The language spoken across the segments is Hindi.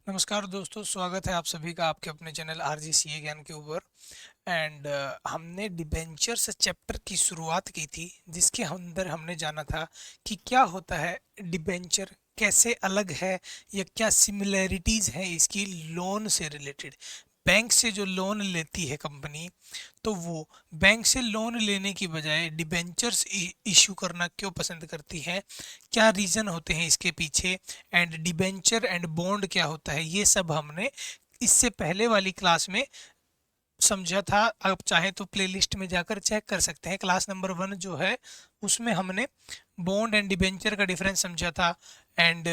नमस्कार दोस्तों, स्वागत है आप सभी का आपके अपने चैनल आरजी सीए ज्ञान के ऊपर। एंड हमने डिबेंचर्स चैप्टर की शुरुआत की थी, जिसके अंदर हमने जाना था कि क्या होता है डिबेंचर, कैसे अलग है या क्या सिमिलैरिटीज़ हैं इसकी लोन से रिलेटेड। बैंक से जो लोन लेती है कंपनी, तो वो बैंक से लोन लेने की बजाय डिबेंचर्स इशू करना क्यों पसंद करती है, क्या रीज़न होते हैं इसके पीछे, एंड डिबेंचर एंड बॉन्ड क्या होता है, ये सब हमने इससे पहले वाली क्लास में समझा था। आप चाहें तो प्लेलिस्ट में जाकर चेक कर सकते हैं। क्लास नंबर 1 जो है उसमें हमने बॉन्ड एंड डिबेंचर का डिफरेंस समझा था, एंड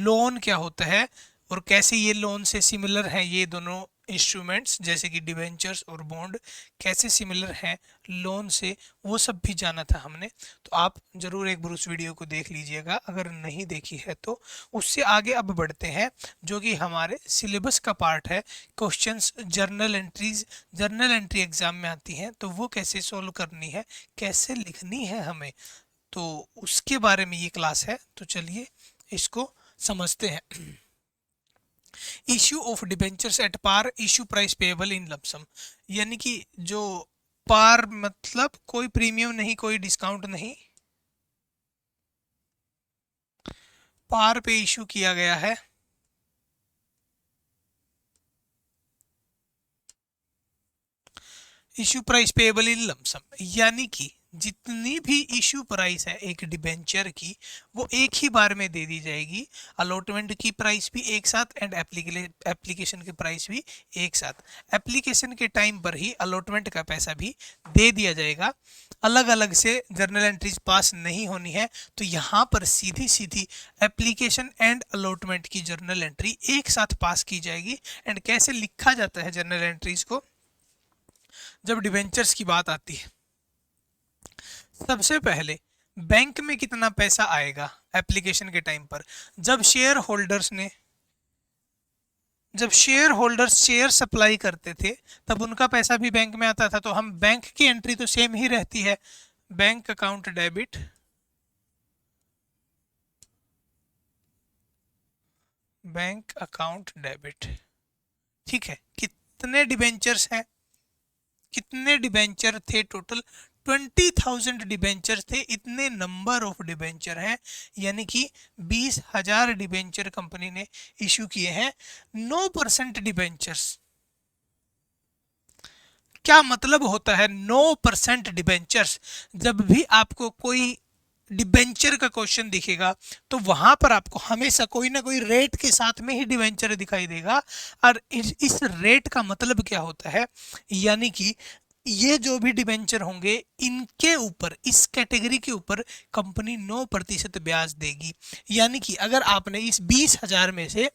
लोन क्या होता है और कैसे ये लोन से सिमिलर हैं ये दोनों इंस्ट्रूमेंट्स, जैसे कि डिबेंचर्स और बॉन्ड कैसे सिमिलर हैं लोन से, वो सब भी जाना था हमने। तो आप ज़रूर एक बार उस वीडियो को देख लीजिएगा अगर नहीं देखी है तो। उससे आगे अब बढ़ते हैं, जो कि हमारे सिलेबस का पार्ट है। Questions journal entries, journal entry exam में आती हैं, तो वो कैसे सॉल्व करनी है, कैसे लिखनी है हमें, तो उसके बारे में ये क्लास है। तो चलिए इसको समझते हैं। Issue of debentures at par, issue price payable in lump sum. यानी कि जो पार मतलब कोई प्रीमियम नहीं, कोई डिस्काउंट नहीं, पार पे इशू किया गया है। Issue price payable in lump sum, यानी कि जितनी भी इशू प्राइस है एक डिबेंचर की, वो एक ही बार में दे दी जाएगी। अलॉटमेंट की प्राइस भी एक साथ एंड एप्लीकेशन की प्राइस भी एक साथ। एप्लीकेशन के टाइम पर ही अलॉटमेंट का पैसा भी दे दिया जाएगा, अलग अलग से जर्नल एंट्रीज पास नहीं होनी है। तो यहाँ पर सीधी सीधी एप्लीकेशन एंड अलॉटमेंट की जर्नल एंट्री एक साथ पास की जाएगी। एंड कैसे लिखा जाता है जर्नल एंट्रीज को जब डिबेंचर्स की बात आती है? सबसे पहले बैंक में कितना पैसा आएगा एप्लीकेशन के टाइम पर, जब शेयर होल्डर्स शेयर सप्लाई करते थे, तब उनका पैसा भी बैंक में आता था। तो हम बैंक की एंट्री तो सेम ही रहती है, bank account debit, bank account debit. ठीक है, कितने डिबेंचर्स हैं, कितने डिबेंचर थे टोटल? 20,000 डिबेंचर थे, इतने नंबर ऑफ डिबेंचर हैं, यानी कि 20,000 डिबेंचर कंपनी ने इशू किए हैं। 9% डिबेंचर्स, क्या मतलब होता है 9% डिबेंचर्स? जब भी आपको कोई डिबेंचर का क्वेश्चन दिखेगा, तो वहां पर आपको हमेशा कोई ना कोई रेट के साथ में ही डिबेंचर दिखाई देगा। और इस रेट का मतलब क्या होता है, यानी कि ये जो भी डिबेंचर होंगे, इनके ऊपर, इस कैटेगरी के ऊपर कंपनी 9% ब्याज देगी। यानी कि अगर आपने इस 20,000 में से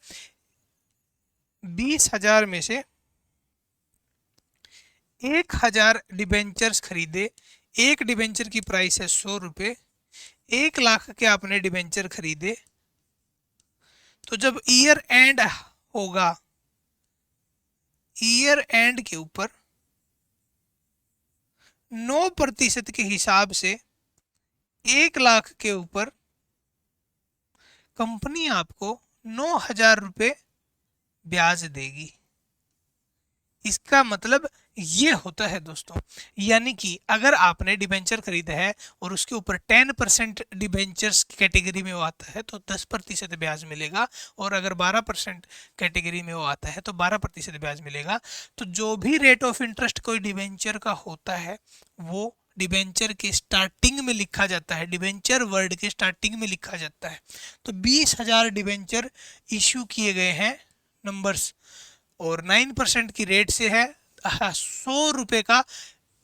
1,000 डिबेंचर्स खरीदे, एक डिबेंचर की प्राइस है 100 रुपये, 1 लाख के आपने डिबेंचर खरीदे, तो जब ईयर एंड होगा, ईयर एंड के ऊपर 9% के हिसाब से 1 लाख के ऊपर कंपनी आपको 9,000 रुपये ब्याज देगी। इसका मतलब ये होता है दोस्तों, यानी कि अगर आपने डिबेंचर खरीदा है और उसके ऊपर 10% डिबेंचर्स कैटेगरी में वो आता है, तो 10% ब्याज मिलेगा। और अगर 12% कैटेगरी में वो आता है तो 12% ब्याज मिलेगा। तो जो भी रेट ऑफ इंटरेस्ट कोई डिबेंचर का होता है, वो डिबेंचर के स्टार्टिंग में लिखा जाता है, डिबेंचर वर्ड के स्टार्टिंग में लिखा जाता है। तो 20,000 डिबेंचर इश्यू किए गए हैं, नंबर्स, और 9% की रेट से है। 100 रुपये का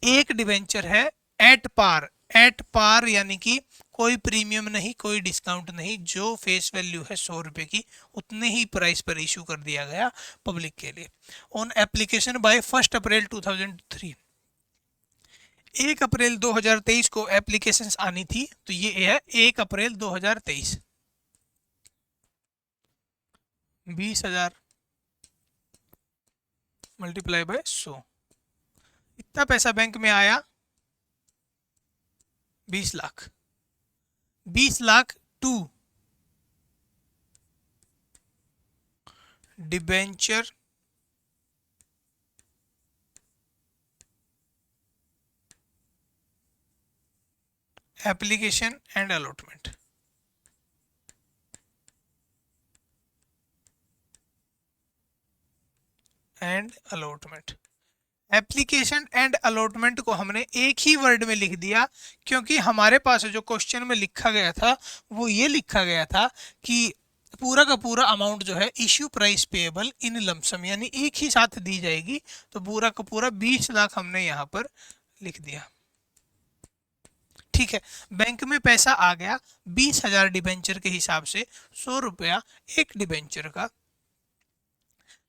एक डिबेंचर है, एट पार, एट पार यानी कि कोई प्रीमियम नहीं, कोई डिस्काउंट नहीं, जो फेस वैल्यू है 100 रुपये की, उतने ही प्राइस पर इशू कर दिया गया पब्लिक के लिए। ऑन एप्लीकेशन बाय 1 अप्रैल 2003, 1 अप्रैल 2023 को एप्लीकेशंस आनी थी, तो ये है 1 अप्रैल 2023। 20,000 मल्टीप्लाई बाय 100, इतना पैसा बैंक में आया, 20 lakh. 20 lakh to debenture application and allotment. And allotment, application and allotment को हमने एक ही वर्ड में लिख दिया, क्योंकि हमारे पास जो क्वेश्चन में लिखा गया था वो ये लिखा गया था कि पूरा का पूरा अमाउंट जो है issue price payable in lump sum यानी एक ही साथ दी जाएगी, तो पूरा का पूरा 20 लाख हमने यहाँ पर लिख दिया। ठीक है, बैंक में पैसा आ गया 20,000 डिबेंचर के हिसाब से, 100 रुपया एक डिबेंचर का।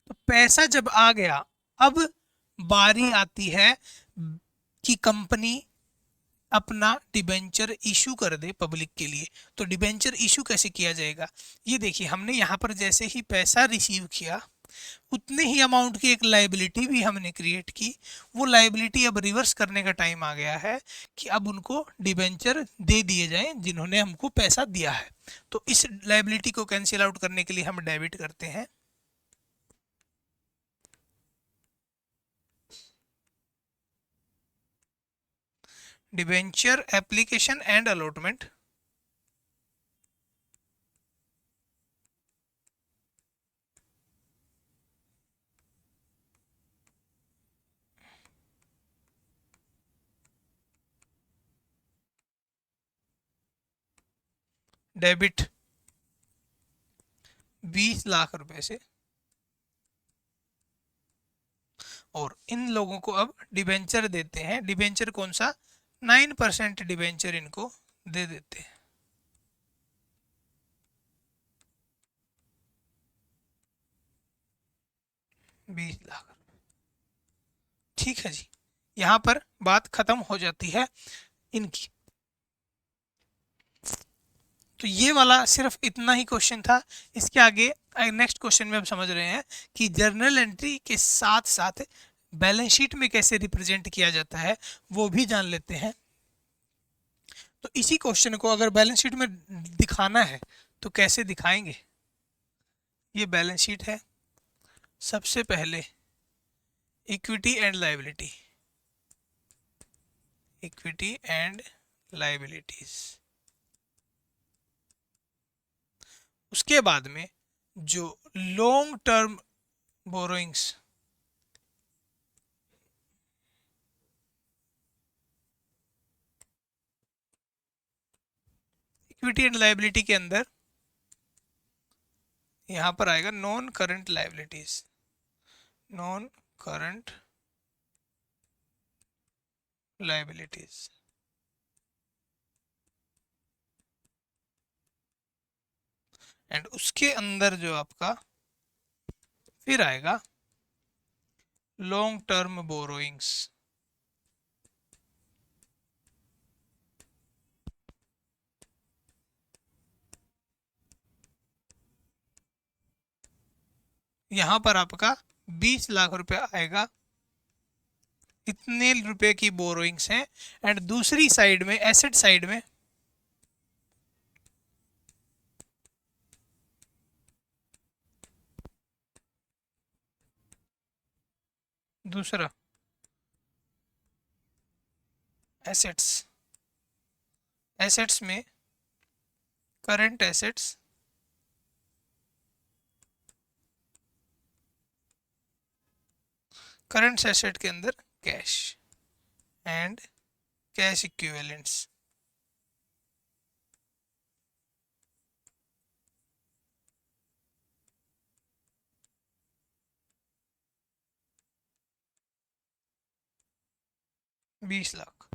तो पैसा जब आ गया, अब बारी आती है कि कंपनी अपना डिबेंचर इशू कर दे पब्लिक के लिए। तो डिबेंचर इशू कैसे किया जाएगा, ये देखिए, हमने यहाँ पर जैसे ही पैसा रिसीव किया उतने ही अमाउंट की एक लाइबिलिटी भी हमने क्रिएट की। वो लाइबिलिटी अब रिवर्स करने का टाइम आ गया है कि अब उनको डिबेंचर दे दिए जाएं जिन्होंने हमको पैसा दिया है। तो इस लाइबिलिटी को कैंसिल आउट करने के लिए हम डेबिट करते हैं debenture application and allotment. Debit 20 lakh रुपए से, और इन लोगों को अब डिबेंचर देते हैं। डिबेंचर कौन सा, 9% डिबेंचर इनको दे देते हैं। बीस लाख ठीक है जी, यहाँ पर बात खत्म हो जाती है इनकी। तो ये वाला सिर्फ इतना ही क्वेश्चन था। इसके आगे नेक्स्ट क्वेश्चन में हम समझ रहे हैं कि जर्नल एंट्री के साथ साथ बैलेंस शीट में कैसे रिप्रेजेंट किया जाता है, वो भी जान लेते हैं। तो इसी क्वेश्चन को अगर बैलेंस शीट में दिखाना है तो कैसे दिखाएंगे। ये बैलेंस शीट है, सबसे पहले equity and liability, equity and liabilities. उसके बाद में जो long term borrowings, equity and liability के अंदर यहां पर आएगा non current liabilities, non current liabilities. And उसके अंदर जो आपका फिर आएगा लॉन्ग टर्म बोरोइंग्स। यहां पर आपका 20 लाख रुपया आएगा, इतने रुपए की बोरोइंग्स हैं। एंड दूसरी साइड में एसेट साइड में दूसरा एसेट्स, एसेट्स में करंट एसेट्स, करंट एसेट के अंदर कैश एंड कैश इक्विवेलेंट्स। बीस लाख।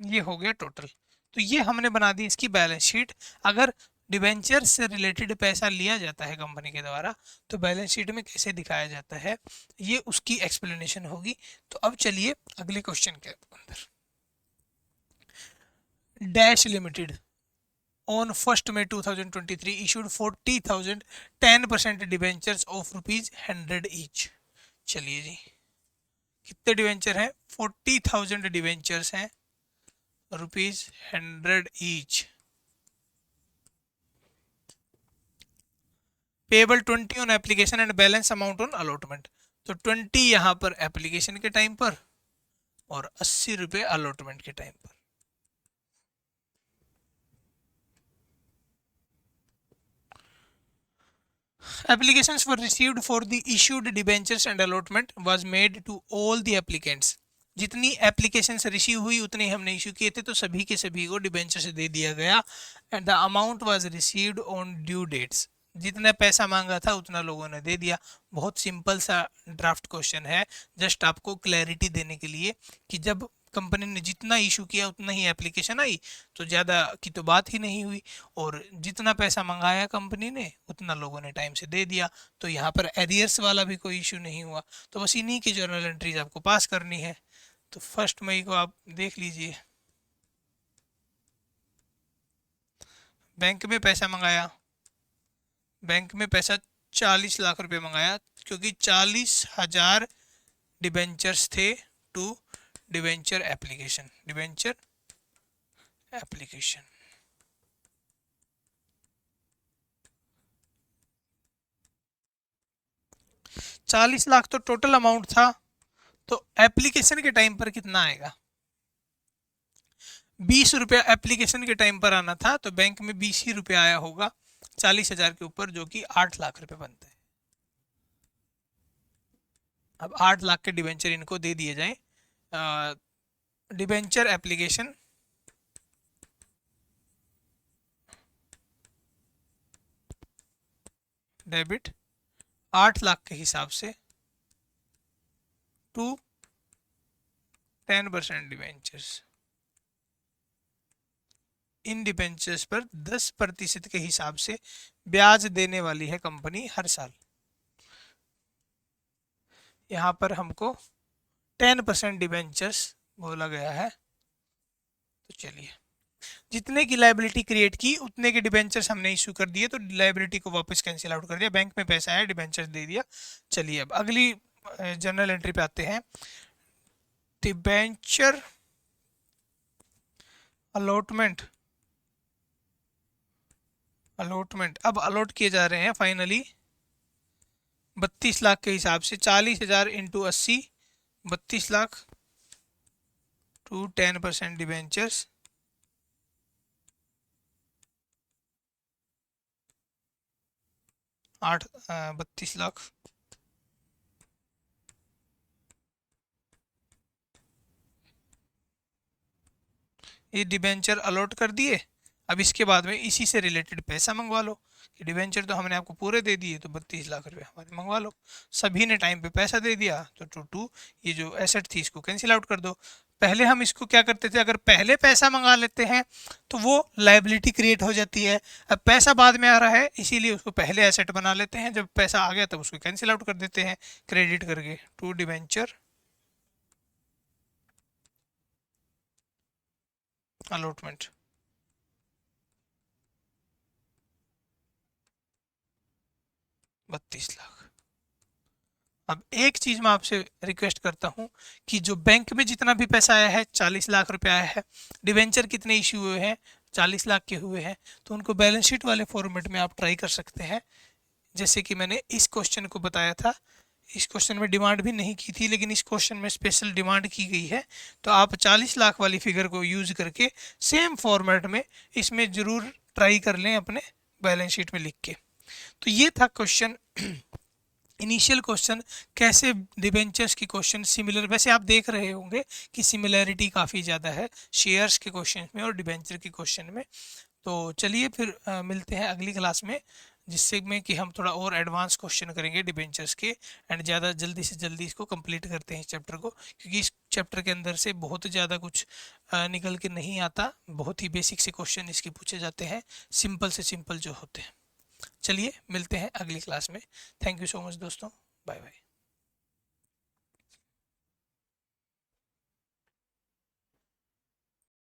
ये हो गया टोटल। तो ये हमने बना दी इसकी बैलेंस शीट। अगर डिबेंचर से रिलेटेड पैसा लिया जाता है कंपनी के द्वारा तो बैलेंस शीट में कैसे दिखाया जाता है, ये उसकी एक्सप्लेनेशन होगी। तो अब चलिए अगले क्वेश्चन के अंदर। Dash limited on 1 May 2023 issued 40,000 10% debentures of ₹100 each. चलिए जी, कितने डिवेंचर हैं? 40,000 डिवेंचर्स हैं, ₹100 each. Payable 20 on application and balance amount on allotment. तो 20 यहाँ पर एप्लीकेशन के टाइम पर और 80 रुपये अलॉटमेंट के टाइम पर। Applications were received for the issued debentures and allotment was made to all the applicants। जितनी एप्लीकेशंस रिसीव हुई उतने हमने इशू किए थे, तो सभी के सभी को डिबेंचर से दे दिया गया। And the amount was received on due dates. जितना पैसा मांगा था उतना लोगों ने दे दिया। बहुत सिंपल सा ड्राफ्ट क्वेश्चन है, जस्ट आपको क्लैरिटी देने के लिए कि जब कंपनी ने जितना इशू किया उतना ही एप्लीकेशन आई, तो ज़्यादा की तो बात ही नहीं हुई, और जितना पैसा मंगाया कंपनी ने उतना लोगों ने टाइम से दे दिया, तो यहाँ पर एरियर्स वाला भी कोई इशू नहीं हुआ। तो बस इन्हीं की जर्नल एंट्रीज आपको पास करनी है। तो 1 मई को आप देख लीजिए, बैंक में पैसा मंगाया, बैंक में पैसा 40 लाख रुपए मंगाया, क्योंकि 40,000 डिबेंचर्स थे to debenture application. Debenture application 40 lakh तो टोटल अमाउंट था, तो एप्लीकेशन के टाइम पर कितना आएगा? 20 रुपया एप्लीकेशन के टाइम पर आना था, तो बैंक में 20 ही रुपया आया होगा 40,000 के ऊपर, जो कि 8 लाख रुपए बनते हैं। अब 8 लाख के डिबेंचर इनको दे दिए जाएं। डिबेंचर एप्लीकेशन डेबिट 8 लाख के हिसाब से टू 10% डिबेंचर्स। इन डिबेंचर्स पर 10% के हिसाब से ब्याज देने वाली है कंपनी हर साल। यहाँ पर हमको 10% डिबेंचर्स बोला गया है। तो चलिए, जितने की लायबिलिटी क्रिएट की उतने के डिबेंचर्स हमने इशू कर दिए, तो लायबिलिटी को वापस कैंसिल आउट कर दिया। बैंक में पैसा है, डिबेंचर्स दे दिया। चलिए अब अगली जर्नल एंट्री पे आते हैं। डिबेंचर अलॉटमेंट अब अलॉट किए जा रहे हैं फाइनली 32 लाख के हिसाब से। 40,000 into 80, 32 lakh to 10% debentures. 32 lakh ये डिबेंचर अलॉट कर दिए। अब इसके बाद में इसी से रिलेटेड पैसा मंगवा लो कि डिबेंचर तो हमने आपको पूरे दे दिए, तो 32 लाख रुपए हमारे मंगवा लो। सभी ने टाइम पे पैसा दे दिया, तो टू ये जो एसेट थी इसको कैंसिल आउट कर दो। पहले हम इसको क्या करते थे, अगर पहले पैसा मंगा लेते हैं तो वो लायबिलिटी क्रिएट हो जाती है। अब पैसा बाद में आ रहा है, इसीलिए उसको पहले एसेट बना लेते हैं, जब पैसा आ गया तब उसको कैंसिल आउट कर देते हैं क्रेडिट करके। To debenture allotment 32 lakh. अब एक चीज मैं आपसे रिक्वेस्ट करता हूं कि जो बैंक में जितना भी पैसा आया है 40 लाख रुपए आया है, डिवेंचर कितने इश्यू हुए हैं? 40 लाख के हुए हैं, तो उनको बैलेंस शीट वाले फॉर्मेट में आप ट्राई कर सकते हैं, जैसे कि मैंने इस क्वेश्चन को बताया था। इस क्वेश्चन में डिमांड भी नहीं की थी, लेकिन इस क्वेश्चन में स्पेशल डिमांड की गई है, तो आप 40 लाख वाली फिगर को यूज करके सेम फॉर्मेट में इसमें जरूर ट्राई कर लें अपने बैलेंस शीट में लिख के। तो ये था क्वेश्चन, इनिशियल क्वेश्चन, कैसे डिबेंचर्स की क्वेश्चन सिमिलर। वैसे आप देख रहे होंगे कि सिमिलैरिटी काफ़ी ज़्यादा है शेयर्स के क्वेश्चन में और डिबेंचर के क्वेश्चन में। तो चलिए फिर मिलते हैं अगली क्लास में, जिससे में कि हम थोड़ा और एडवांस क्वेश्चन करेंगे डिबेंचर्स के, एंड ज़्यादा जल्दी से जल्दी इसको कंप्लीट करते हैं इस चैप्टर को, क्योंकि इस चैप्टर के अंदर से बहुत ज़्यादा कुछ निकल के नहीं आता। बहुत ही बेसिक से क्वेश्चन इसके पूछे जाते हैं, सिंपल से सिंपल जो होते हैं। चलिए मिलते हैं अगली क्लास में। थैंक यू सो मच दोस्तों, बाय बाय।